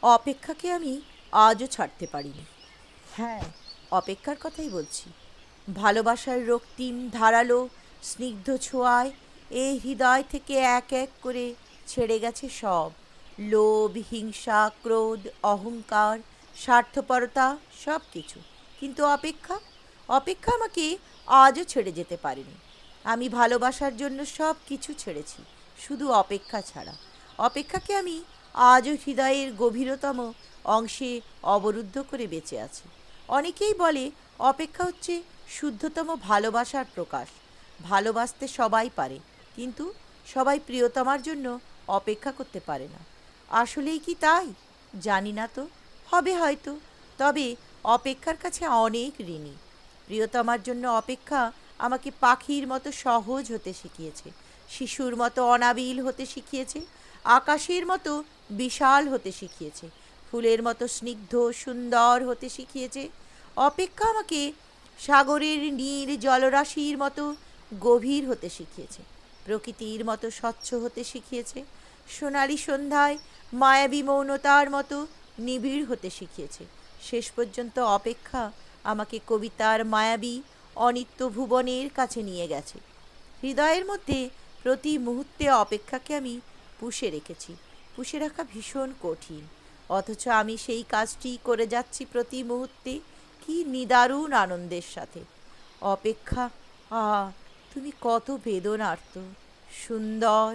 অপেক্ষাকে আমি আজও ছাড়তে পারিনি। হ্যাঁ, অপেক্ষার কথাই বলছি। ভালোবাসার রক্তিম ধারালো স্নিগ্ধ ছোঁয়ায় এই হৃদয় থেকে এক এক করে ছেড়ে গেছে সব লোভ, হিংসা, ক্রোধ, অহংকার, স্বার্থপরতা, সব কিছু। কিন্তু অপেক্ষা, অপেক্ষা আমাকে আজও ছেড়ে যেতে পারেনি। আমি ভালোবাসার জন্য সব কিছু ছেড়েছি, শুধু অপেক্ষা ছাড়া। অপেক্ষাকে আমি আজও হৃদয়ের গভীরতম অংশে অবরুদ্ধ করে বেঁচে আছি। অনেকেই বলে অপেক্ষা হচ্ছে শুদ্ধতম ভালোবাসার প্রকাশ। ভালোবাসতে সবাই পারে, কিন্তু সবাই প্রিয়তমার জন্য অপেক্ষা করতে পারে না। আসলেই কি তাই? জানি না তো, হবে হয়তো। তবে অপেক্ষার কাছে অনেক ঋণী। প্রিয়তমার জন্য অপেক্ষা আমাকে পাখির মতো সহজ হতে শিখিয়েছে, শিশুর মতো অনাবিল হতে শিখিয়েছে, আকাশের মতো বিশাল হতে শিখিয়েছে, ফুলের মতো স্নিগ্ধ সুন্দর হতে শিখিয়েছে। অপেক্ষা আমাকে সাগরের নীল জলরাশির মতো গভীর হতে শিখিয়েছে, প্রকৃতির মতো স্বচ্ছ হতে শিখিয়েছে, সোনালি সন্ধ্যায় মায়াবী মৌনতার মতো নিবিড় হতে শিখিয়েছে। শেষ পর্যন্ত অপেক্ষা আমাকে কবিতার মায়াবী অনিত্য ভুবনের কাছে নিয়ে গেছে। হৃদয়ের মধ্যে প্রতি মুহূর্তে অপেক্ষাকে আমি পুষে রেখেছি। পুষে রাখা ভীষণ কঠিন, অথচ আমি সেই কাজটিই করে যাচ্ছি প্রতি মুহূর্তে। কি নিদারুণ আনন্দের সাথে! অপেক্ষা, তুমি কত বেদনার্ত, সুন্দর!